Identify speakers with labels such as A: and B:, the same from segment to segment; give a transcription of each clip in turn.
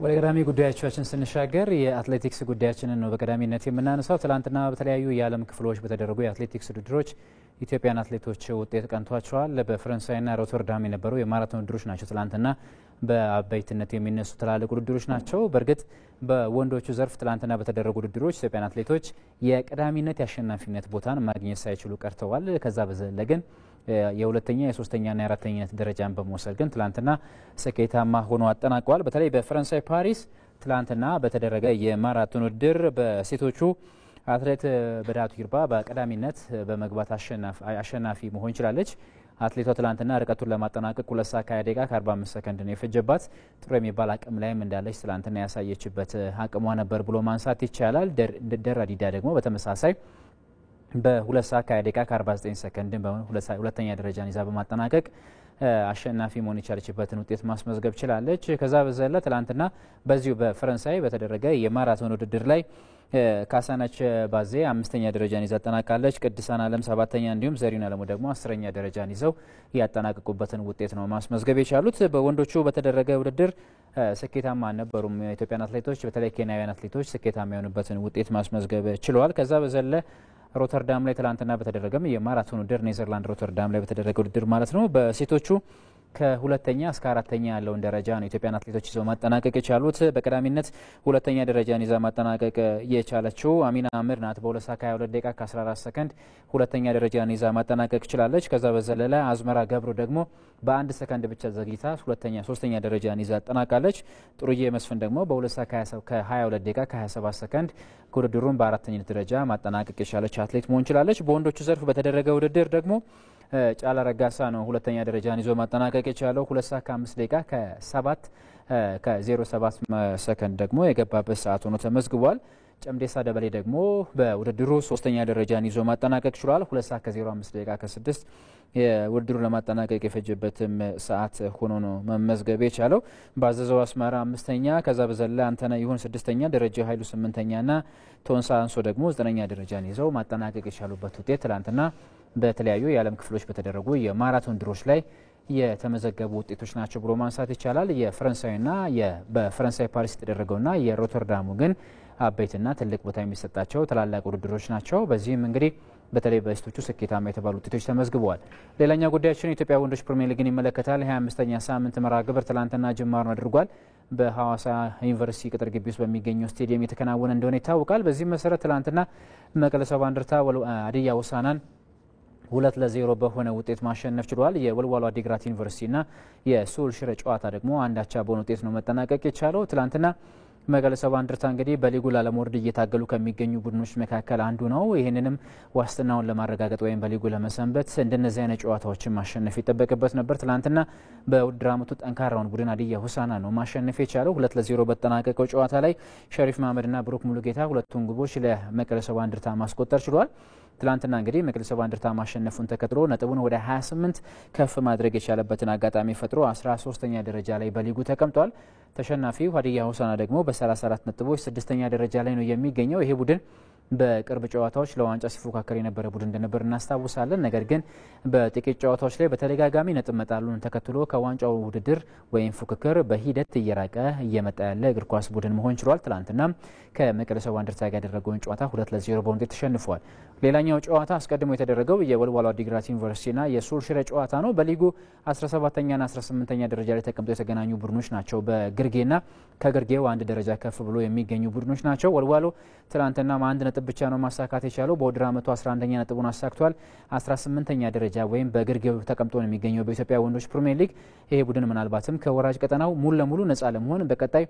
A: ወደ ቀዳሚ ጉዳያችን ስንሻገር የአትሌቲክስ ጉዳያችንን ነው በቀዳሚነት የምናነሳው። ትላንትና በተለያዩ የዓለም ክፍሎች በተደረጉ የአትሌቲክስ ውድድሮች ኢትዮጵያን አትሌቶች ውጤት ቀንቷቸዋል። በፈረንሳይና ሮተርዳም የነበሩ የማራቶን ውድድሮች ናቸው ትላንትና በአበይትነት የሚነሱ ትላልቅ ውድድሮች ናቸው። በእርግጥ በወንዶቹ ዘርፍ ትላንትና በተደረጉ ውድድሮች ኢትዮጵያን አትሌቶች የቀዳሚነት የአሸናፊነት ቦታን ማግኘት ሳይችሉ ቀርተዋል። ከዛ በዘለ ግን የሁለተኛ የሶስተኛና የአራተኛነት ደረጃን በመውሰድ ግን ትላንትና ስኬታማ ሆኖ አጠናቀዋል። በተለይ በፈረንሳይ ፓሪስ ትላንትና በተደረገ የማራቶን ውድድር በሴቶቹ አትሌት በዳቱ ይርባ በቀዳሚነት በመግባት አሸናፊ መሆን ችላለች። አትሌቷ ትላንትና ርቀቱን ለማጠናቀቅ 2 ሰዓት ከ20 ደቂቃ ከ45 ሰከንድ ነው የፈጀባት። ጥሩ የሚባል አቅም ላይም እንዳለች ትላንትና ያሳየችበት አቅሟ ነበር ብሎ ማንሳት ይቻላል። ደራዲዳ ደግሞ በተመሳሳይ በ2 ሰዓት ከ20 ደቂቃ ከ49 ሰከንድ ሁለተኛ ደረጃን ይዛ በማጠናቀቅ አሸናፊ መሆን የቻለችበትን ውጤት ማስመዝገብ ችላለች። ከዛ በዘለ ትላንትና በዚሁ በፈረንሳይ በተደረገ የማራቶን ውድድር ላይ ካሳናች ባዜ 5ኛ ደረጃን ይዛ አጠናቃለች። ቅድሳን አለም 7ኛ እንዲሁም ዘሪሁን አለሙ ደግሞ 10ኛ ደረጃን ይዘው ያጠናቀቁበትን ውጤት ነው ማስመዝገብ የቻሉት። በወንዶቹ በተደረገ ውድድር ስኬታማ አልነበሩም የኢትዮጵያን አትሌቶች፣ በተለይ ኬንያውያን አትሌቶች ስኬታማ የሆኑበትን ውጤት ማስመዝገብ ችለዋል። ከዛ በዘለ ሮተርዳም ላይ ትላንትና በተደረገም የማራቶን ውድድር ኔዘርላንድ ሮተርዳም ላይ በተደረገ ውድድር ማለት ነው በሴቶቹ ከሁለተኛ እስከ አራተኛ ያለውን ደረጃ ነው ኢትዮጵያን አትሌቶች ይዘው ማጠናቀቅ የቻሉት። በቀዳሚነት ሁለተኛ ደረጃን ይዛ ማጠናቀቅ የቻለችው አሚና አምር ናት። በ2 ሰዓት ከ22 ደቂቃ ከ14 ሰከንድ ሁለተኛ ደረጃን ይዛ ማጠናቀቅ ችላለች። ከዛ በዘለለ አዝመራ ገብሩ ደግሞ በ1 ሰከንድ ብቻ ዘግይታ ሶስተኛ ደረጃን ይዛ አጠናቃለች። ጥሩዬ መስፍን ደግሞ በ2 ሰዓት ከ22 ደቂቃ ከ27 ሰከንድ ውድድሩን በአራተኛነት ደረጃ ማጠናቀቅ የቻለች አትሌት መሆን ችላለች። በወንዶቹ ዘርፍ በተደረገ ውድድር ደግሞ ጫላ ረጋሳ ነው ሁለተኛ ደረጃን ይዞ ማጠናቀቅ የቻለው 2 ሰዓት ከ5 ደቂቃ ከ07 ሰከንድ ደግሞ የገባበት ሰዓት ሆኖ ተመዝግቧል። ጨምዴሳ ደበሌ ደግሞ በውድድሩ ሶስተኛ ደረጃን ይዞ ማጠናቀቅ ችሏል። 2 ሰዓት ከ05 ደቂቃ ከ6 የውድድሩን ለማጠናቀቅ የፈጀበትም ሰዓት ሆኖ ነው መመዝገብ የቻለው። ባዘዘው አስማራ 5ኛ፣ ከዛ በዘለ አንተነ ይሁን 6ኛ፣ ደረጃ ኃይሉ 8ኛና ቶንሳ አንሶ ደግሞ 9ኛ ደረጃን ይዘው ማጠናቀቅ የቻሉበት ውጤት ትላንትና በተለያዩ የዓለም ክፍሎች በተደረጉ የማራቶን ድሮች ላይ የተመዘገቡ ውጤቶች ናቸው ብሎ ማንሳት ይቻላል። የፈረንሳይና በፈረንሳይ ፓሪስ የተደረገውና የሮተርዳሙ ግን አበይትና ትልቅ ቦታ የሚሰጣቸው ትላልቅ ውድድሮች ናቸው። በዚህም እንግዲህ በተለይ በሴቶቹ ስኬታማ የተባሉ ውጤቶች ተመዝግበዋል። ሌላኛው ጉዳያችን የኢትዮጵያ ወንዶች ፕሪሚየር ሊግን ይመለከታል። 25ኛ ሳምንት መርሃ ግብር ትላንትና ጅማሩን አድርጓል። በሐዋሳ ዩኒቨርሲቲ ቅጥር ግቢ ውስጥ በሚገኘው ስቴዲየም የተከናወነ እንደሆነ ይታወቃል። በዚህ መሰረት ትላንትና መቀለ ሰባ እንደርታ ሀዲያ ሆሳዕናን 2-0 በሆነ ውጤት ማሸነፍ ችሏል። የወልዋሎ አዲግራት ዩኒቨርሲቲና የሱል ሽረ ጨዋታ ደግሞ አንዳቻ በሆነ ውጤት ነው መጠናቀቅ የቻለው። ትላንትና መቀለ ሰባ እንደርታ እንግዲህ በሊጉ ላለመውረድ እየታገሉ ከሚገኙ ቡድኖች መካከል አንዱ ነው። ይህንንም ዋስትናውን ለማረጋገጥ ወይም በሊጉ ለመሰንበት እንደነዚህ አይነት ጨዋታዎችን ማሸነፍ ይጠበቅበት ነበር። ትላንትና በውድድር ዓመቱ ጠንካራውን ቡድን ሀዲያ ሆሳዕና ነው ማሸነፍ የቻለው። 2-0 በተጠናቀቀው ጨዋታ ላይ ሸሪፍ መሀመድና ብሩክ ሙሉጌታ ሁለቱን ግቦች ለመቀለ ሰባ እንደርታ ማስቆጠር ችሏል። ትላንትና እንግዲህ መቀለ ሰባ እንደርታ ማሸነፉን ተከትሎ ነጥቡን ወደ 28 ከፍ ማድረግ የቻለበትን አጋጣሚ ፈጥሮ 13ኛ ደረጃ ላይ በሊጉ ተቀምጧል። ተሸናፊው ሀዲያ ሆሳዕና ደግሞ በ34 ነጥቦች 6ኛ ደረጃ ላይ ነው የሚገኘው። ይሄ ቡድን በቅርብ ጨዋታዎች ለዋንጫ ሲፎካከር የነበረ ቡድን እንደነበር እናስታውሳለን። ነገር ግን በጥቂት ጨዋታዎች ላይ በተደጋጋሚ ነጥብ መጣሉን ተከትሎ ከዋንጫው ውድድር ወይም ፉክክር በሂደት እየራቀ እየመጣ ያለ እግር ኳስ ቡድን መሆን ችሏል። ትላንትና ከመቀለ ሰባ እንደርታ ጋር ያደረገውን ጨዋታ 2-0 በሆነ ውጤት ተሸንፏል። ሌላኛው ጨዋታ አስቀድሞ የተደረገው የወልዋሎ አዲግራት ዩኒቨርሲቲና የሱል ሽረ ጨዋታ ነው። በሊጉ 17ኛና 18ኛ ደረጃ ላይ ተቀምጠው የተገናኙ ቡድኖች ናቸው። በግርጌና ከግርጌው አንድ ደረጃ ከፍ ብሎ የሚገኙ ቡድኖች ናቸው። ወልዋሎ ትላንትና አንድ ነጥብ ብቻ ነው ማሳካት የቻለው። በውድድር ዓመቱ 11ኛ ነጥቡን አሳክቷል። 18ኛ ደረጃ ወይም በግርጌው ተቀምጦ ነው የሚገኘው በኢትዮጵያ ወንዶች ፕሪሚየር ሊግ። ይሄ ቡድን ምናልባትም ከወራጅ ቀጠናው ሙሉ ለሙሉ ነፃ ለመሆን በቀጣይ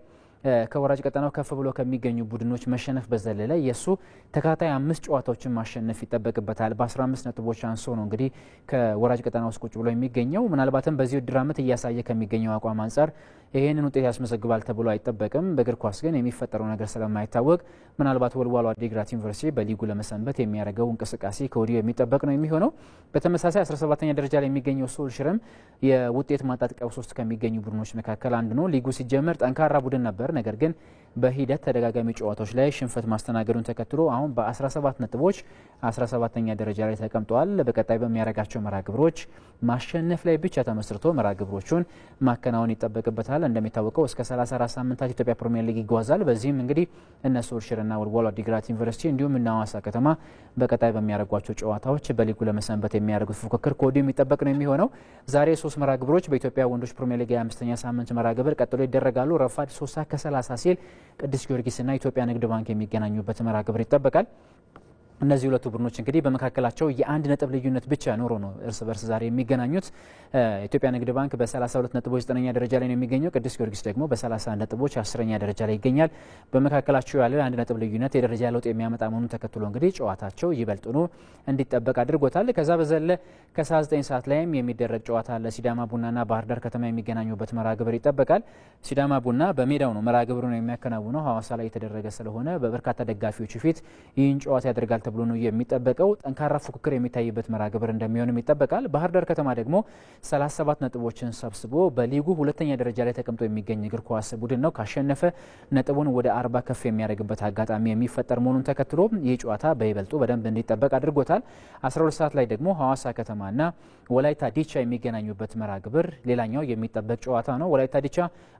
A: ከወራጅ ቀጠናው ከፍ ብሎ ከሚገኙ ቡድኖች መሸነፍ በዘለለ የሱ ተከታታይ 5 ጨዋታዎችን ማሸነፍ ይጠበቅበታል። በ15 ነጥቦች አንሶ ነው እንግዲህ ከወራጅ ቀጠና ውስጥ ቁጭ ብሎ የሚገኘው። ምናልባትም በዚህ ውድድር ዓመት እያሳየ ከሚገኘው አቋም አንጻር ይህንን ውጤት ያስመዘግባል ተብሎ አይጠበቅም። በእግር ኳስ ግን የሚፈጠረው ነገር ስለማይታወቅ ምናልባት ወልዋሎ አዲግራት ዩኒቨርሲቲ በሊጉ ለመሰንበት የሚያደርገው እንቅስቃሴ ከወዲሁ የሚጠበቅ ነው የሚሆነው። በተመሳሳይ 17ኛ ደረጃ ላይ የሚገኘው ሱል ሽረም የውጤት ማጣት ቀውስ ውስጥ ከሚገኙ ቡድኖች መካከል አንዱ ነው። ሊጉ ሲጀመር ጠንካራ ቡድን ነበር። ነገር ግን በሂደት ተደጋጋሚ ጨዋታዎች ላይ ሽንፈት ማስተናገዱን ተከትሎ አሁን በ17 ነጥቦች 17ኛ ደረጃ ላይ ተቀምጧል። በቀጣይ በሚያደርጋቸው መርሃ ግብሮች ማሸነፍ ላይ ብቻ ተመስርቶ መርሃ ግብሮቹን ማከናወን ይጠበቅበታል። እንደሚታወቀው እስከ 34 ሳምንታት ኢትዮጵያ ፕሪሚየር ሊግ ይጓዛል። በዚህም እንግዲህ እነ ሱርሽርና ወልዋሎ ዓዲግራት ዩኒቨርሲቲ እንዲሁም እነ ሐዋሳ ከተማ በቀጣይ በሚያደርጓቸው ጨዋታዎች በሊጉ ለመሰንበት የሚያደርጉት ፉክክር ከወዲሁ የሚጠበቅ ነው የሚሆነው። ዛሬ 3 መርሃ ግብሮች በኢትዮጵያ ወንዶች ፕሪሚየር ሊግ 25ኛ ሳምንት መርሃ ግብር ቀጥሎ ይደረጋሉ። ረፋድ 3:30 ሲል ቅዱስ ጊዮርጊስና ኢትዮጵያ ንግድ ባንክ የሚገናኙበት መርሃ ግብር ይጠበቃል። እነዚህ ሁለቱ ቡድኖች እንግዲህ በመካከላቸው የአንድ ነጥብ ልዩነት ብቻ ኖሮ ነው እርስ በርስ ዛሬ የሚገናኙት። ኢትዮጵያ ንግድ ባንክ በ32 ነጥቦች 9ኛ ደረጃ ላይ ነው የሚገኘው። ቅዱስ ጊዮርጊስ ደግሞ በ31 ነጥቦች 10ኛ ደረጃ ላይ ይገኛል። በመካከላቸው ያለው የአንድ ነጥብ ልዩነት የደረጃ ለውጥ የሚያመጣ መሆኑን ተከትሎ እንግዲህ ጨዋታቸው ይበልጡኑ እንዲጠበቅ አድርጎታል። ከዛ በዘለ ከ9 ሰዓት ላይም የሚደረግ ጨዋታ አለ። ሲዳማ ቡናና ባህር ዳር ከተማ የሚገናኙበት መርሃ ግብር ይጠበቃል። ሲዳማ ቡና በሜዳው ነው መርሃ ግብሩን የሚያከናውነው። ሐዋሳ ላይ የተደረገ ስለሆነ በበርካታ ደጋፊዎች ፊት ይህን ጨዋታ ያደርጋል ተብሎ ነው የሚጠበቀው። ጠንካራ ፉክክር የሚታይበት መርሃ ግብር እንደሚሆንም ይጠበቃል። ባህር ዳር ከተማ ደግሞ 37 ነጥቦችን ሰብስቦ በሊጉ ሁለተኛ ደረጃ ላይ ተቀምጦ የሚገኝ እግር ኳስ ቡድን ነው። ካሸነፈ ነጥቡን ወደ 40 ከፍ የሚያደርግበት አጋጣሚ የሚፈጠር መሆኑን ተከትሎ ይህ ጨዋታ በይበልጡ በደንብ እንዲጠበቅ አድርጎታል። 12 ሰዓት ላይ ደግሞ ሐዋሳ ከተማና ወላይታ ዲቻ የሚገናኙበት መርሃ ግብር ሌላኛው የሚጠበቅ ጨዋታ ነው። ወላይታ ዲቻ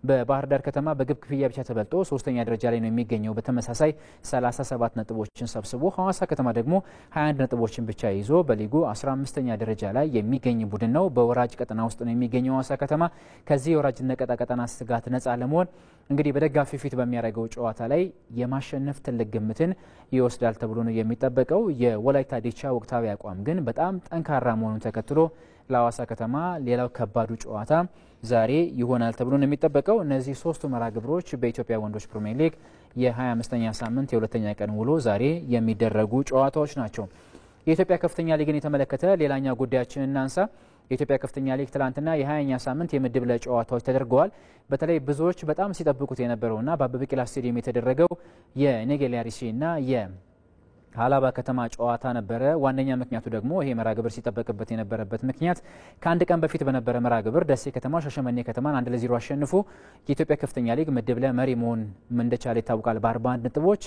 A: በባህር ዳር ከተማ በግብ ክፍያ ብቻ ተበልጦ 3ኛ ደረጃ ላይ ነው የሚገኘው በተመሳሳይ 37 ነጥቦችን ሰብስቦ። ሐዋሳ ከተማ ደግሞ 21 ነጥቦችን ብቻ ይዞ በሊጉ 15ኛ ደረጃ ላይ የሚገኝ ቡድን ነው። በወራጅ ቀጠና ውስጥ ነው የሚገኘው ሐዋሳ ከተማ። ከዚህ የወራጅነት ቀጠና ስጋት ነጻ ለመሆን እንግዲህ በደጋፊ ፊት በሚያደርገው ጨዋታ ላይ የማሸነፍ ትልቅ ግምትን ይወስዳል ተብሎ ነው የሚጠበቀው። የወላይታ ዲቻ ወቅታዊ አቋም ግን በጣም ጠንካራ መሆኑን ተከትሎ ለሐዋሳ ከተማ ሌላው ከባዱ ጨዋታ ዛሬ ይሆናል ተብሎ ነው የሚጠበቀው። እነዚህ ሶስቱ መርሃ ግብሮች በኢትዮጵያ ወንዶች ፕሪሚየር ሊግ የ25ኛ ሳምንት የሁለተኛ ቀን ውሎ ዛሬ የሚደረጉ ጨዋታዎች ናቸው። የኢትዮጵያ ከፍተኛ ሊግን የተመለከተ ሌላኛው ጉዳያችን እናንሳ። የኢትዮጵያ ከፍተኛ ሊግ ትላንትና የ20ኛ ሳምንት የምድብ ለ ጨዋታዎች ተደርገዋል። በተለይ ብዙዎች በጣም ሲጠብቁት የነበረውና በአበበ ቢቂላ ስቴዲየም የተደረገው የኔጌሌ አርሲና ሀላባ ከተማ ጨዋታ ነበረ። ዋነኛ ምክንያቱ ደግሞ ይሄ መርሃ ግብር ሲጠበቅበት የነበረበት ምክንያት ከአንድ ቀን በፊት በነበረ መርሃ ግብር ደሴ ከተማ ሻሸመኔ ከተማን 1-0 አሸንፎ የኢትዮጵያ ከፍተኛ ሊግ ምድብ ለ መሪ መሆን እንደቻለ ይታወቃል። በ41 ነጥቦች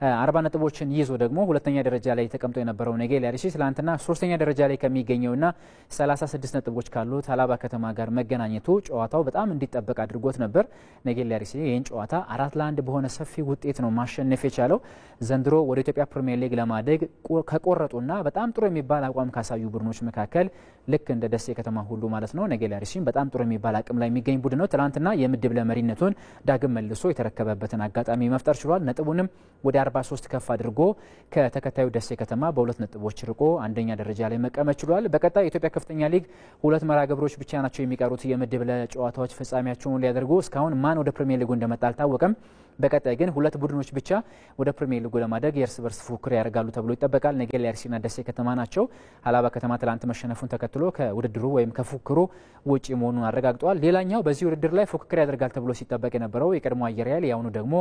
A: 40 ነጥቦችን ይዞ ደግሞ ሁለተኛ ደረጃ ላይ ተቀምጦ የነበረው ኔጌሌ አርሲ ትላንትና ሶስተኛ ደረጃ ላይ ከሚገኘውና 36 ነጥቦች ካሉት ሀላባ ከተማ ጋር መገናኘቱ ጨዋታው በጣም እንዲጠበቅ አድርጎት ነበር። ኔጌሌ አርሲ ይህን ጨዋታ 4-1 በሆነ ሰፊ ውጤት ነው ማሸነፍ የቻለው። ዘንድሮ ወደ ኢትዮጵያ ፕሪሚየር ሊግ ለማደግ ከቆረጡና በጣም ጥሩ የሚባል አቋም ካሳዩ ቡድኖች መካከል ልክ እንደ ደሴ ከተማ ሁሉ ማለት ነው ኔጌሌ አርሲም በጣም ጥሩ የሚባል አቅም ላይ የሚገኝ ቡድን ነው። ትላንትና የምድብ ለመሪነቱን ዳግም መልሶ የተረከበበትን አጋጣሚ መፍጠር ችሏል። ነጥቡንም ወደ 43 ከፍ አድርጎ ከተከታዩ ደሴ ከተማ በ2 ነጥቦች ርቆ አንደኛ ደረጃ ላይ መቀመጥ ችሏል። በቀጣይ የኢትዮጵያ ከፍተኛ ሊግ 2 መርሃ ግብሮች ብቻ ናቸው የሚቀሩት የምድብ ለጨዋታዎች ፍጻሜያቸውን ሊያደርጉ። እስካሁን ማን ወደ ፕሪሚየር ሊጉ እንደመጣ አልታወቀም። በቀጣይ ግን 2 ቡድኖች ብቻ ወደ ፕሪሚየር ሊጉ ለማደግ የእርስ በርስ ፉክክር ያደርጋሉ ተብሎ ይጠበቃል። ኔጌሌ አርሲና ደሴ ከተማ ናቸው። ሀላባ ከተማ ትላንት መሸነፉን ተከትሎ ከውድድሩ ወይም ከፉክክሩ ውጪ መሆኑን አረጋግጧል። ሌላኛው በዚህ ውድድር ላይ ፉክክር ያደርጋል ተብሎ ሲጠበቅ የነበረው የቀድሞ አየር ኃይል የአሁኑ ደግሞ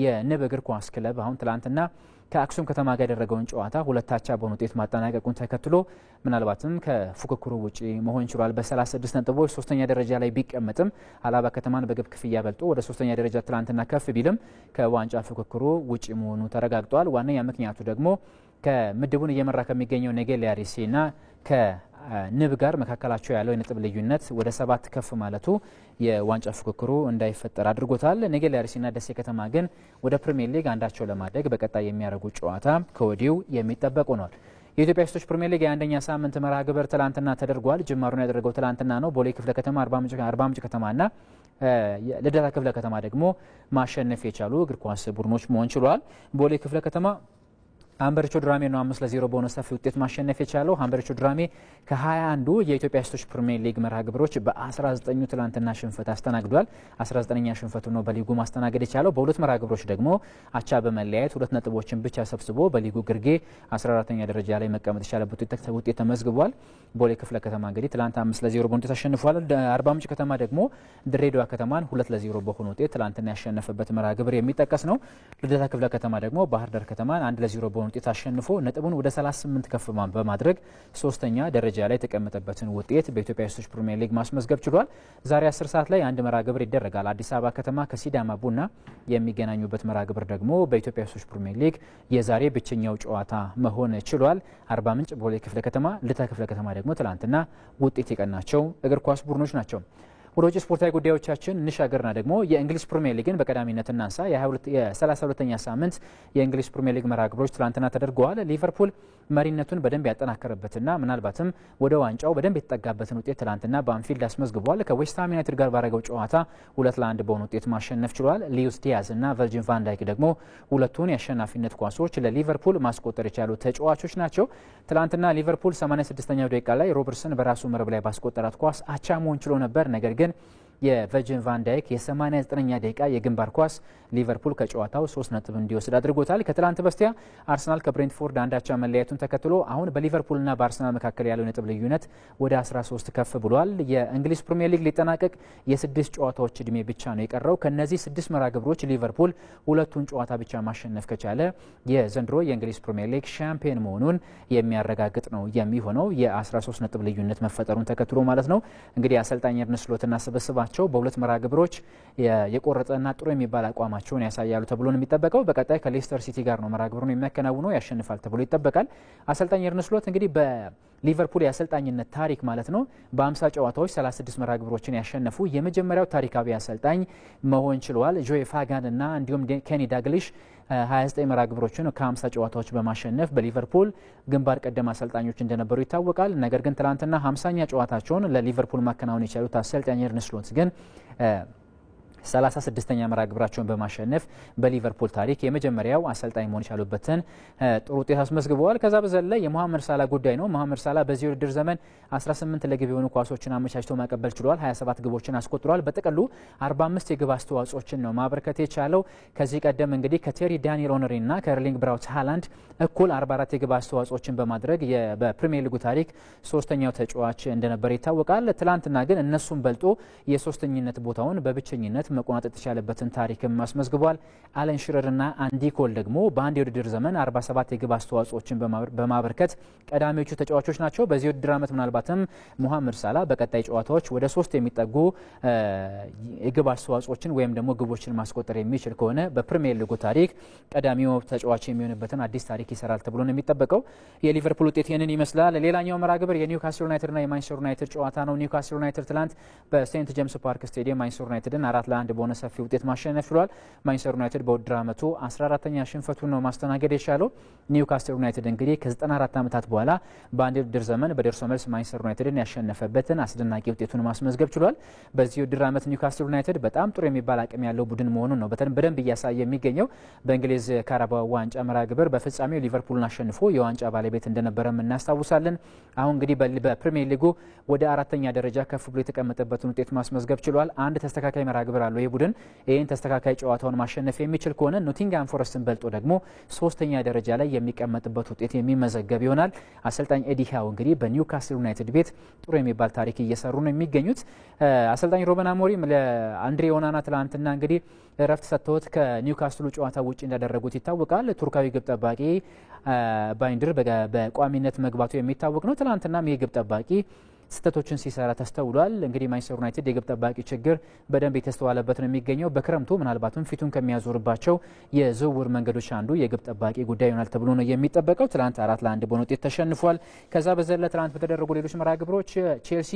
A: የንብ እግር ኳስ ክለብ አሁን ትላንትና ከአክሱም ከተማ ጋር ያደረገውን ጨዋታ 2-2 በሆነ ውጤት ማጠናቀቁን ተከትሎ ምናልባትም ከፉክክሩ ውጪ መሆን ችሏል። በ36 ነጥቦች 3ኛ ደረጃ ላይ ቢቀመጥም ሀላባ ከተማን በግብ ክፍያ በልጦ ወደ 3ኛ ደረጃ ትላንትና ከፍ ቢልም ከዋንጫ ፉክክሩ ውጪ መሆኑ ተረጋግጧል። ዋነኛ ምክንያቱ ደግሞ ከምድቡን እየመራ ከሚገኘው ኔጌሌ አርሲና ከንብ ጋር መካከላቸው ያለው የነጥብ ልዩነት ወደ 7 ከፍ ማለቱ የዋንጫ ፉክክሩ እንዳይፈጠር አድርጎታል። ኔጌሌ አርሲና ደሴ ከተማ ግን ወደ ፕሪሚየር ሊግ አንዳቸው ለማደግ በቀጣይ የሚያደርጉ ጨዋታ ከወዲሁ የሚጠበቅ ሆኗል። የኢትዮጵያ ሴቶች ፕሪሚየር ሊግ የአንደኛ ሳምንት መርሃ ግብር ትላንትና ተደርጓል። ጅማሩን ያደረገው ትላንትና ነው። ቦሌ ክፍለ ከተማ አርባ ምንጭ ከተማና ልደታ ክፍለ ከተማ ደግሞ ማሸነፍ የቻሉ እግር ኳስ ቡድኖች መሆን ችሏል። ቦሌ ክፍለ ከተማ ሀምበሪቾ ድራሜ ነው 5-0 በሆነ ሰፊ ውጤት ማሸነፍ የቻለው። ሀምበሪቾ ድራሜ ከ21 የኢትዮጵያ ሴቶች ፕሪሚየር ሊግ መርሃ ግብሮች በ19ኙ ትላንትና ሽንፈት አስተናግዷል። 19ኛ ሽንፈቱ ነው በሊጉ ማስተናገድ የቻለው። በሁለት መርሃ ግብሮች ደግሞ አቻ በመለያየት 2 ነጥቦችን ብቻ ሰብስቦ በሊጉ ግርጌ 14ኛ ደረጃ ላይ መቀመጥ የቻለበት ውጤት ተመዝግቧል። ቦሌ ክፍለ ከተማ እንግዲህ ትላንት 5-0 በሆነ ውጤት አሸንፏል። አርባ ምንጭ ከተማ ደግሞ ድሬዳዋ ከተማን 2-0 በሆነ ውጤት ትላንትና ያሸነፈበት መርሃ ግብር የሚጠቀስ ነው። ልደታ ክፍለ ከተማ ደግሞ ባህር ዳር ከተማን 1-0 በሆነ በሆነ ውጤት አሸንፎ ነጥቡን ወደ 38 ከፍ በማድረግ ሶስተኛ ደረጃ ላይ የተቀመጠበትን ውጤት በኢትዮጵያ ሴቶች ፕሪሚየር ሊግ ማስመዝገብ ችሏል። ዛሬ 10 ሰዓት ላይ አንድ መርሃ ግብር ይደረጋል። አዲስ አበባ ከተማ ከሲዳማ ቡና የሚገናኙበት መርሃ ግብር ደግሞ በኢትዮጵያ ሴቶች ፕሪሚየር ሊግ የዛሬ ብቸኛው ጨዋታ መሆን ችሏል። አርባ ምንጭ ቦሌ ክፍለ ከተማ፣ ልታ ክፍለ ከተማ ደግሞ ትላንትና ውጤት የቀናቸው እግር ኳስ ቡድኖች ናቸው። ወደ ውጭ ስፖርታዊ ጉዳዮቻችን እንሻገርና ደግሞ የእንግሊዝ ፕሪሚየር ሊግን በቀዳሚነት እናንሳ። የ32ኛ ሳምንት የእንግሊዝ ፕሪሚየር ሊግ መርሃ ግብሮች ትላንትና ተደርገዋል። ሊቨርፑል መሪነቱን በደንብ ያጠናከረበትና ምናልባትም ወደ ዋንጫው በደንብ የተጠጋበትን ውጤት ትላንትና በአንፊልድ አስመዝግቧል። ከዌስትሃም ዩናይትድ ጋር ባደረገው ጨዋታ 2-1 በሆነ ውጤት ማሸነፍ ችሏል። ሉዊስ ዲያዝ እና ቨርጂል ቫን ዳይክ ደግሞ ሁለቱን የአሸናፊነት ኳሶች ለሊቨርፑል ማስቆጠር የቻሉ ተጫዋቾች ናቸው። ትላንትና ሊቨርፑል 86ኛው ደቂቃ ላይ ሮበርትሰን በራሱ መረብ ላይ ባስቆጠራት ኳስ አቻ መሆን ችሎ ነበር። ነገር ግን የቨርጂል ቫን ዳይክ የ89ኛ ደቂቃ የግንባር ኳስ ሊቨርፑል ከጨዋታው 3 ነጥብ እንዲወስድ አድርጎታል። ከትላንት በስቲያ አርሰናል ከብሬንትፎርድ አንዳቻ መለያየቱን ተከትሎ አሁን በሊቨርፑልና በአርሰናል መካከል ያለው ነጥብ ልዩነት ወደ 13 ከፍ ብሏል። የእንግሊዝ ፕሪሚየር ሊግ ሊጠናቀቅ የ6 ጨዋታዎች እድሜ ብቻ ነው የቀረው። ከነዚህ 6 መርሃ ግብሮች ሊቨርፑል ሁለቱን ጨዋታ ብቻ ማሸነፍ ከቻለ የዘንድሮ የእንግሊዝ ፕሪሚየር ሊግ ሻምፒዮን መሆኑን የሚያረጋግጥ ነው የሚሆነው። የ13 ነጥብ ልዩነት መፈጠሩን ተከትሎ ማለት ነው። እንግዲህ አሰልጣኝ አርነ ስሎትና ስብስባቸው በሁለት መርሃ ግብሮች የቆረጠና ጥሩ የሚባል አቋማቸውን ያሳያሉ ተብሎ ነው የሚጠበቀው። በቀጣይ ከሌስተር ሲቲ ጋር ነው መርሃ ግብሩን የሚያከናውነው፣ ያሸንፋል ተብሎ ይጠበቃል። አሰልጣኝ አርነ ስሎት እንግዲህ በሊቨርፑል የአሰልጣኝነት ታሪክ ማለት ነው በ50 ጨዋታዎች 36 መርሃ ግብሮችን ያሸነፉ የመጀመሪያው ታሪካዊ አሰልጣኝ መሆን ችለዋል። ጆይ ፋጋን እና እንዲሁም ኬኒ ዳግሊሽ 29 መርሃ ግብሮችን ከ50 ጨዋታዎች በማሸነፍ በሊቨርፑል ግንባር ቀደም አሰልጣኞች እንደነበሩ ይታወቃል። ነገር ግን ትላንትና 50ኛ ጨዋታቸውን ለሊቨርፑል ማከናወን የቻሉት አሰልጣኝ አርነ ስሎት ግን 36ኛ መርሃ ግብራቸውን በማሸነፍ በሊቨርፑል ታሪክ የመጀመሪያው አሰልጣኝ መሆን የቻሉበትን ጥሩ ውጤት አስመዝግበዋል። ከዛ በዘለ የሞሐመድ ሳላ ጉዳይ ነው። ሞሐመድ ሳላ በዚህ ውድድር ዘመን 18 ለግብ የሆኑ ኳሶችን አመቻችቶ ማቀበል ችሏል። 27 ግቦችን አስቆጥሯል። በጥቅሉ 45 የግብ አስተዋጽኦችን ነው ማበርከት የቻለው። ከዚህ ቀደም እንግዲህ ከቴሪ ዳኒኤል ኦነሪና ከኤርሊንግ ብራውት ሃላንድ እኩል 44 የግብ አስተዋጽኦችን በማድረግ በፕሪሚየር ሊጉ ታሪክ ሶስተኛው ተጫዋች እንደነበር ይታወቃል። ትላንትና ግን እነሱን በልጦ የሶስተኝነት ቦታውን በብቸኝነት መቆናጠጥ የቻለበትን ታሪክም አስመዝግቧል። አለን ሽረርና አንዲ ኮል ደግሞ በአንድ የውድድር ዘመን 47 የግብ አስተዋጽኦችን በማበርከት ቀዳሚዎቹ ተጫዋቾች ናቸው። በዚህ ውድድር ዓመት ምናልባትም ሞሐመድ ሳላ በቀጣይ ጨዋታዎች ወደ 3 የሚጠጉ የግብ አስተዋጽኦችን ወይም ደግሞ ግቦችን ማስቆጠር የሚችል ከሆነ በፕሪሚየር ሊጉ ታሪክ ቀዳሚው ተጫዋች የሚሆንበትን አዲስ ታሪክ ይሰራል ተብሎ ነው የሚጠበቀው። የሊቨርፑል ውጤት ይህንን ይመስላል። ሌላኛው መርሃ ግብር የኒውካስል ዩናይትድና የማንቸስተር ዩናይትድ ጨዋታ ነው። ኒውካስል ዩናይትድ ትላንት በሴንት ጄምስ ፓርክ ስቴዲየም ማንቸስተር ዩናይትድን 4-1 በሆነ ሰፊ ውጤት ማሸነፍ ችሏል። ማንቸስተር ዩናይትድ በውድድር ዓመቱ 14ኛ ሽንፈቱን ነው ማስተናገድ የቻለው። ኒውካስል ዩናይትድ እንግዲህ ከ94 ዓመታት በኋላ በአንድ ውድድር ዘመን በደርሶ መልስ ማንቸስተር ዩናይትድን ያሸነፈበትን አስደናቂ ውጤቱን ማስመዝገብ ችሏል። በዚህ ውድድር ዓመት ኒውካስል ዩናይትድ በጣም ጥሩ የሚባል አቅም ያለው ቡድን መሆኑን ነው በደንብ እያሳየ የሚገኘው። በእንግሊዝ ካራባኦ ዋንጫ መርሃ ግብር በፍጻሜው ሊቨርፑልን አሸንፎ የዋንጫ ባለቤት እንደነበረም እናስታውሳለን። አሁን እንግዲህ በፕሪሚየር ሊጉ ወደ 4ኛ ደረጃ ከፍ ብሎ የተቀመጠበትን ውጤት ማስመዝገብ ችሏል። አንድ ተስተካካይ መርሃ ግብር አለው ይህ ቡድን። ይህን ተስተካካይ ጨዋታውን ማሸነፍ የሚችል ከሆነ ኖቲንግሃም ፎረስትን በልጦ ደግሞ 3ኛ ደረጃ ላይ የሚቀመጥበት ውጤት የሚመዘገብ ይሆናል። አሰልጣኝ ኤዲ ሃው እንግዲህ በኒውካስል ዩናይትድ ቤት ጥሩ የሚባል ታሪክ እየሰሩ ነው የሚገኙት። አሰልጣኝ ሩበን አሞሪም ለአንድሬ ኦናና ትላንትና እንግዲህ እረፍት ሰጥተውት ከኒውካስሉ ጨዋታ ውጭ እንዳደረጉት ይታወቃል። ቱርካዊ ግብ ጠባቂ ባይንድር በቋሚነት መግባቱ የሚታወቅ ነው። ትላንትናም ይህ ግብ ጠባቂ ስህተቶችን ሲሰራ ተስተውሏል። እንግዲህ ማንቸስተር ዩናይትድ የግብ ጠባቂ ችግር በደንብ የተስተዋለበት ነው የሚገኘው። በክረምቱ ምናልባትም ፊቱን ከሚያዞርባቸው የዝውውር መንገዶች አንዱ የግብ ጠባቂ ጉዳይ ይሆናል ተብሎ ነው የሚጠበቀው። ትላንት 4-1 በሆነ ውጤት ተሸንፏል። ከዛ በዘለ ትላንት በተደረጉ ሌሎች መርሃ ግብሮች ቼልሲ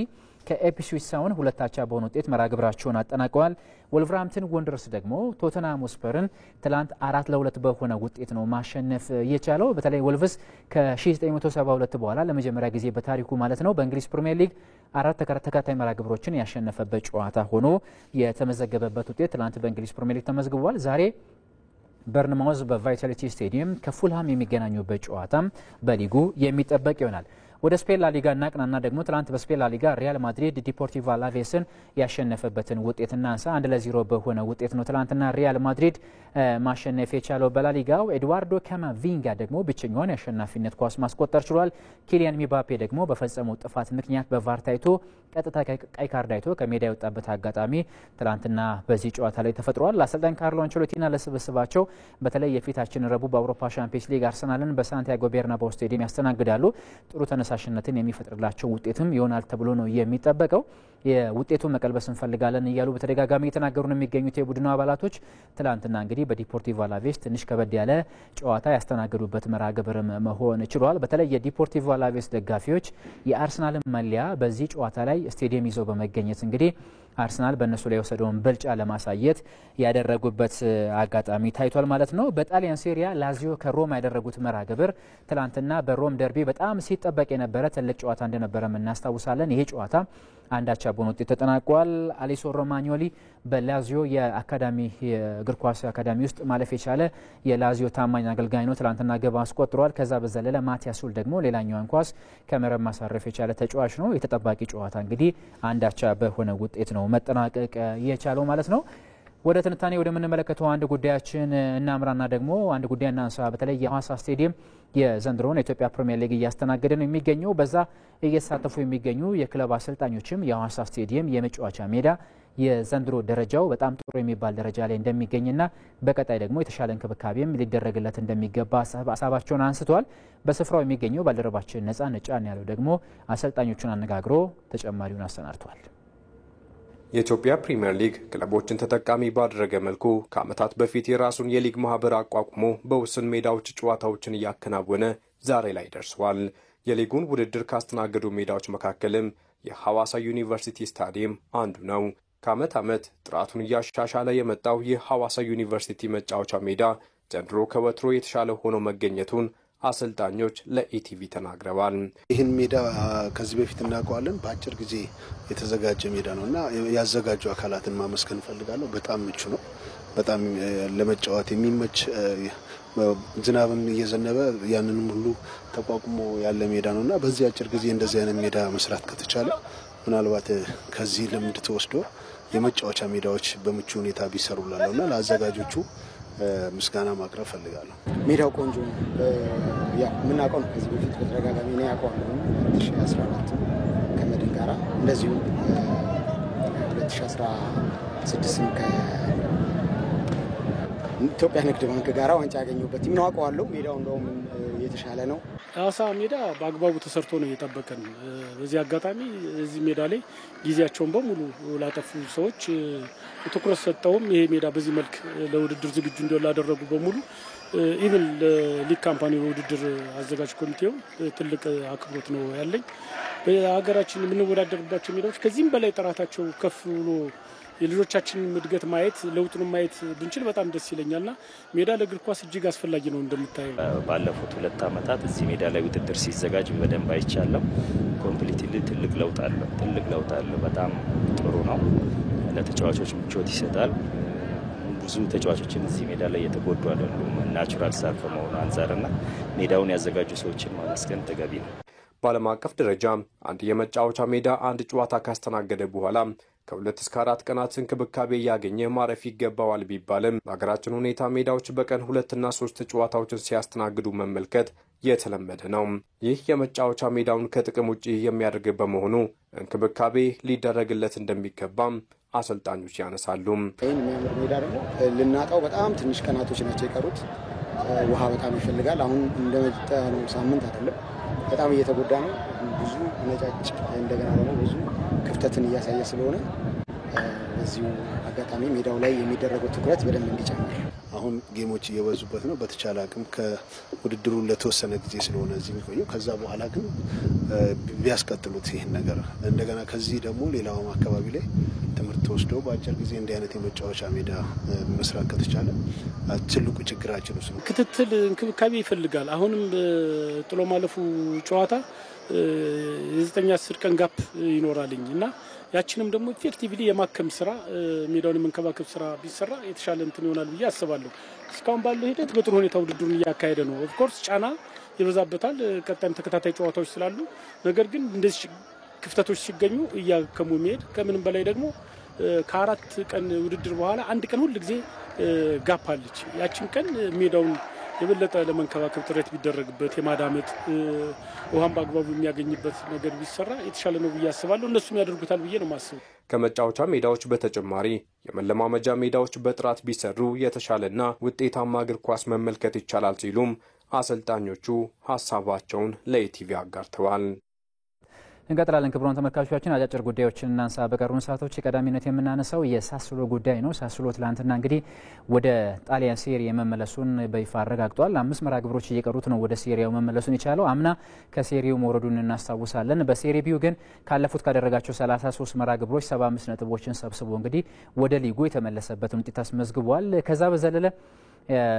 A: ከኢፕስዊች ታውን 2-1 በሆነ ውጤት መርሃ ግብራቸውን አጠናቀዋል። ወልቨርሃምፕተን ወንደረርስ ደግሞ ቶተንሃም ስፐርን ትላንት 4-2 በሆነ ውጤት ነው ማሸነፍ የቻለው። በተለይ ወልቭስ ከ1972 በኋላ ለመጀመሪያ ጊዜ በታሪኩ ማለት ነው በእንግሊዝ ፕሪሚየር ሊግ 4 ተከታታይ መርሃ ግብሮችን ያሸነፈበት ጨዋታ ሆኖ የተመዘገበበት ውጤት ትላንት በእንግሊዝ ፕሪሚየር ሊግ ተመዝግቧል። ዛሬ በርንማውዝ በቫይታሊቲ ስቴዲየም ከፉልሃም የሚገናኙበት ጨዋታም በሊጉ የሚጠበቅ ይሆናል። ወደ ስፔን ላሊጋ እናቅናና ደግሞ ትላንት በስፔን ላሊጋ ሪያል ማድሪድ ዲፖርቲቮ አላቬስን ያሸነፈበትን ውጤት እናንሳ። 1-0 በሆነ ውጤት ነው ትላንትና ሪያል ማድሪድ ማሸነፍ የቻለው በላሊጋው። ኤድዋርዶ ካማቪንጋ ደግሞ ብቸኛውን የአሸናፊነት ኳስ ማስቆጠር ችሏል። ኪሊያን ሚባፔ ደግሞ በፈጸመው ጥፋት ምክንያት በቫር ታይቶ ቀጥታ ቀይ ካርድ አይቶ ከሜዳ የወጣበት አጋጣሚ ትላንትና በዚህ ጨዋታ ላይ ተፈጥሯል። አሰልጣኝ ካርሎ አንቸሎቲና ለስብስባቸው በተለይ የፊታችን ረቡዕ በአውሮፓ ሻምፒዮንስ ሊግ አርሰናልን በሳንቲያጎ ቤርናባው ስቴዲየም ያስተናግዳሉ። ጥሩ ተነሳሽነትን የሚፈጥርላቸው ውጤትም ይሆናል ተብሎ ነው የሚጠበቀው። የውጤቱን መቀልበስ እንፈልጋለን እያሉ በተደጋጋሚ እየተናገሩ ነው የሚገኙት የቡድኑ አባላቶች ትላንትና እንግዲህ በዲፖርቲቮ አላቬስ ትንሽ ከበድ ያለ ጨዋታ ያስተናገዱበት መርሃ ግብርም መሆን ችሏል። በተለይ የዲፖርቲቮ አላቬስ ደጋፊዎች የአርሰናልን መለያ በዚህ ጨዋታ ላይ ስቴዲየም ይዘው በመገኘት እንግዲህ አርሰናል በእነሱ ላይ የወሰደውን ብልጫ ለማሳየት ያደረጉበት አጋጣሚ ታይቷል ማለት ነው። በጣሊያን ሴሪያ ላዚዮ ከሮማ ያደረጉት መርሃ ግብር ትላንትና በሮም ደርቢ በጣም ሲጠበቅ የነበረ ትልቅ ጨዋታ እንደነበረ እናስታውሳለን። ይሄ ጨዋታ አንዳቻ በሆነ ውጤት ተጠናቋል። አሊሶ ሮማኞሊ በላዚዮ የአካዳሚ የእግር ኳስ አካዳሚ ውስጥ ማለፍ የቻለ የላዚዮ ታማኝ አገልጋይ ነው። ትላንትና ግብ አስቆጥሯል። ከዛ በዘለለ ማቲያስ ሱል ደግሞ ሌላኛውን ኳስ ከመረብ ማሳረፍ የቻለ ተጫዋች ነው። የተጠባቂ ጨዋታ እንግዲህ አንዳቻ በሆነ ውጤት ነው መጠናቀቅ የቻለው ማለት ነው። ወደ ትንታኔ ወደምንመለከተው አንድ ጉዳያችን እናምራና ደግሞ አንድ ጉዳይ እናንሳ። በተለይ የሐዋሳ ስቴዲየም የዘንድሮውን የኢትዮጵያ ፕሪሚየር ሊግ እያስተናገደ ነው የሚገኘው። በዛ እየተሳተፉ የሚገኙ የክለብ አሰልጣኞችም የሐዋሳ ስቴዲየም የመጫወቻ ሜዳ የዘንድሮ ደረጃው በጣም ጥሩ የሚባል ደረጃ ላይ እንደሚገኝና በቀጣይ ደግሞ የተሻለ እንክብካቤም ሊደረግለት እንደሚገባ ሀሳባቸውን አንስተዋል። በስፍራው የሚገኘው ባልደረባችን ነጻነት ጫን ያለው ደግሞ አሰልጣኞቹን አነጋግሮ ተጨማሪውን አሰናድቷል።
B: የኢትዮጵያ ፕሪሚየር ሊግ ክለቦችን ተጠቃሚ ባደረገ መልኩ ከዓመታት በፊት የራሱን የሊግ ማህበር አቋቁሞ በውስን ሜዳዎች ጨዋታዎችን እያከናወነ ዛሬ ላይ ደርሷል። የሊጉን ውድድር ካስተናገዱ ሜዳዎች መካከልም የሐዋሳ ዩኒቨርሲቲ ስታዲየም አንዱ ነው። ከዓመት ዓመት ጥራቱን እያሻሻለ የመጣው የሐዋሳ ዩኒቨርሲቲ መጫወቻ ሜዳ ዘንድሮ ከወትሮ የተሻለ ሆኖ መገኘቱን አሰልጣኞች ለኢቲቪ ተናግረዋል።
C: ይህን ሜዳ ከዚህ በፊት እናውቀዋለን። በአጭር ጊዜ የተዘጋጀ ሜዳ ነውና ያዘጋጁ አካላትን ማመስገን ፈልጋለሁ። በጣም ምቹ ነው። በጣም ለመጫወት የሚመች ዝናብም እየዘነበ ያንንም ሁሉ ተቋቁሞ ያለ ሜዳ ነውና በዚህ አጭር ጊዜ እንደዚህ አይነት ሜዳ መስራት ከተቻለ ምናልባት ከዚህ ልምድ ተወስዶ የመጫወቻ ሜዳዎች በምቹ ሁኔታ ቢሰሩላለውና ለአዘጋጆቹ ምስጋና ማቅረብ ፈልጋለሁ።
D: ሜዳው ቆንጆ ነው። ያው ምናውቀው ነው። ከዚህ በፊት በተደጋጋሚ ነው ያውቀዋለሁ። 2014 ከመድን ጋራ እንደዚሁ 2016 ከኢትዮጵያ ንግድ ባንክ ጋራ ዋንጫ ያገኘሁበት ምን አውቀዋለሁ። ሜዳው እንደውም የተሻለ ነው።
E: ሐዋሳ ሜዳ በአግባቡ ተሰርቶ ነው እየጠበቀን። በዚህ አጋጣሚ እዚህ ሜዳ ላይ ጊዜያቸውን በሙሉ ላጠፉ ሰዎች ትኩረት ሰጠውም ይሄ ሜዳ በዚህ መልክ ለውድድር ዝግጁ እንዲሆን ላደረጉ በሙሉ ኢቭን ለሊግ ካምፓኒ ውድድር አዘጋጅ ኮሚቴው ትልቅ አክብሮት ነው ያለኝ። በሀገራችን የምንወዳደርባቸው ሜዳዎች ከዚህም በላይ ጥራታቸው ከፍ ብሎ የልጆቻችንን እድገት ማየት ለውጡን ማየት ብንችል በጣም ደስ ይለኛልና ሜዳ ለእግር ኳስ እጅግ አስፈላጊ ነው። እንደምታየው
F: ባለፉት 2 ዓመታት እዚህ ሜዳ ላይ ውድድር ሲዘጋጅ በደንብ አይቻለሁ። ኮምፕሊትሊ ትልቅ ለውጥ አለው። በጣም ጥሩ ነው። ለተጫዋቾች ምቾት ይሰጣል። ብዙ ተጫዋቾችን እዚህ ሜዳ ላይ የተጎዱ አይደሉም። ናቹራል ሳር ከመሆኑ አንፃርና ሜዳውን ያዘጋጁ ሰዎችን ማመስገን ተገቢ ነው።
B: በዓለም አቀፍ ደረጃ አንድ የመጫወቻ ሜዳ አንድ ጨዋታ ካስተናገደ በኋላ ከ2 እስከ 4 ቀናት እንክብካቤ እያገኘ ማረፍ ይገባዋል ቢባልም በሀገራችን ሁኔታ ሜዳዎች በቀን 2 እና 3 ጨዋታዎችን ሲያስተናግዱ መመልከት የተለመደ ነው። ይህ የመጫወቻ ሜዳውን ከጥቅም ውጪ የሚያደርግ በመሆኑ እንክብካቤ ሊደረግለት እንደሚገባም አሰልጣኞች ያነሳሉ።
D: ይህን የሚያምር ሜዳ ደግሞ ልናጣው በጣም ትንሽ ቀናቶች ናቸው የቀሩት። ውሃ በጣም ይፈልጋል። አሁን እንደመጣ ነው ሳምንት አይደለም። በጣም እየተጎዳ ነው። ብዙ ነጫጭ እንደገና ደግሞ ብዙ ክፍተትን እያሳየ ስለሆነ በዚሁ አጋጣሚ ሜዳው ላይ የሚደረገው ትኩረት በደንብ እንዲጨምር
C: አሁን ጌሞች እየበዙበት ነው። በተቻለ አቅም ከውድድሩ ለተወሰነ ጊዜ ስለሆነ እዚህ የሚቆየው ከዛ በኋላ ግን ቢያስቀጥሉት ይህን ነገር እንደገና ከዚህ ደግሞ ሌላው አካባቢ ላይ ትምህርት ወስደው በአጭር ጊዜ እንዲህ አይነት የመጫወቻ ሜዳ መስራት ከተቻለ ትልቁ ችግራችን ነው።
E: ክትትል እንክብካቤ ይፈልጋል። አሁንም ጥሎ ማለፉ ጨዋታ የ9-10 ቀን ጋፕ ይኖራልኝ እና ያችንም ደግሞ ኢፌክቲቭሊ የማከም ስራ ሜዳውን የመንከባከብ ስራ ቢሰራ የተሻለ እንትን ይሆናል ብዬ አስባለሁ። እስካሁን ባለው ሂደት በጥሩ ሁኔታ ውድድሩን እያካሄደ ነው። ኦፍ ኮርስ ጫና ይበዛበታል። ቀጣይም ተከታታይ ጨዋታዎች ስላሉ ነገር ግን እንደዚህ ክፍተቶች ሲገኙ እያከሙ የሚሄድ ከምንም በላይ ደግሞ ከአራት ቀን ውድድር በኋላ አንድ ቀን ሁሉ ጊዜ ጋፕ አለች። ያችን ቀን ሜዳውን የበለጠ ለመንከባከብ ጥረት ቢደረግበት የማዳመጥ ውሃን በአግባቡ የሚያገኝበት ነገር ቢሰራ የተሻለ ነው ብዬ አስባለሁ። እነሱም ያደርጉታል ብዬ ነው የማስበው።
B: ከመጫወቻ ሜዳዎች በተጨማሪ የመለማመጃ ሜዳዎች በጥራት ቢሰሩ የተሻለና ውጤታማ እግር ኳስ መመልከት ይቻላል ሲሉም አሰልጣኞቹ ሀሳባቸውን ለኢቲቪ አጋርተዋል።
A: እንቀጥላለን። ክቡራን ተመልካቾቻችን አጫጭር ጉዳዮችን እናንሳ። በቀሩን ሰዓቶች ቀዳሚነት የምናነሳው የሳሱሎ ጉዳይ ነው። ሳሱሎ ትላንትና እንግዲህ ወደ ጣሊያን ሴሪ የመመለሱን በይፋ አረጋግጧል። 5 መርሃ ግብሮች እየቀሩት ነው ወደ ሴሪያው መመለሱን የቻለው። አምና ከሴሪው መውረዱን እናስታውሳለን። በሴሪ ቢው ግን ካለፉት ካደረጋቸው 33 መርሃ ግብሮች 75 ነጥቦችን ሰብስቦ እንግዲህ ወደ ሊጉ የተመለሰበትን ውጤት አስመዝግቧል። ከዛ በዘለለ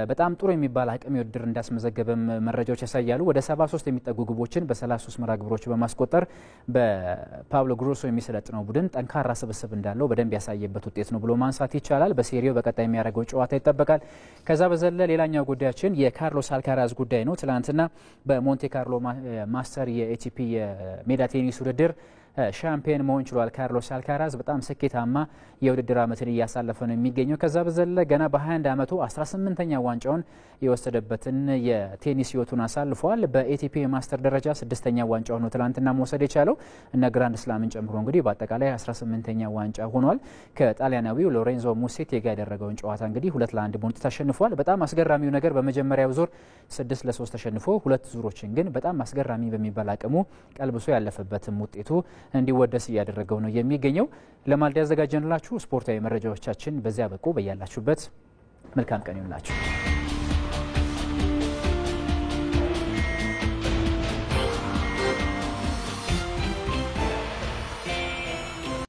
A: በጣም ጥሩ የሚባል አቅም ውድድር እንዳስመዘገበም መረጃዎች ያሳያሉ። ወደ 73 የሚጠጉ ግቦችን በ33 መርሃ ግብሮች በማስቆጠር በፓብሎ ግሮሶ የሚሰለጥነው ቡድን ጠንካራ ስብስብ እንዳለው በደንብ ያሳየበት ውጤት ነው ብሎ ማንሳት ይቻላል። በሴሪው በቀጣይ የሚያደርገው ጨዋታ ይጠበቃል። ከዛ በዘለለ ሌላኛው ጉዳያችን የካርሎስ አልካራዝ ጉዳይ ነው። ትላንትና በሞንቴ ካርሎ ማስተር የኤቲፒ የሜዳ ቴኒስ ውድድር ሻምፒዮን መሆን ችሏል። ካርሎስ አልካራዝ በጣም ስኬታማ የውድድር ዓመትን እያሳለፈ ነው የሚገኘው። ከዛ በዘለለ ገና በ21 ዓመቱ 18ኛ ዋንጫውን የወሰደበትን የቴኒስ ህይወቱን አሳልፏል። በኤቲፒ ማስተር ደረጃ 6ኛ ዋንጫውን ነው ትላንትና መውሰድ የቻለው እነ ግራንድ ስላምን ጨምሮ እንግዲህ በአጠቃላይ 18ኛ ዋንጫ ሆኗል። ከጣሊያናዊው ሎሬንዞ ሙሴቴ ጋር ያደረገውን ጨዋታ እንግዲህ 2-1 በሆነ ተሸንፏል። በጣም አስገራሚው ነገር በመጀመሪያው ዙር 6-3 ተሸንፎ ሁለት ዙሮችን ግን በጣም አስገራሚ በሚባል አቅሙ ቀልብሶ ያለፈበትም ውጤቱ እንዲወደስ እያደረገው ነው የሚገኘው። ለማልዳ ያዘጋጀንላችሁ ስፖርታዊ መረጃዎቻችን በዚያ በቁ። በያላችሁበት መልካም ቀን ይሁንላችሁ።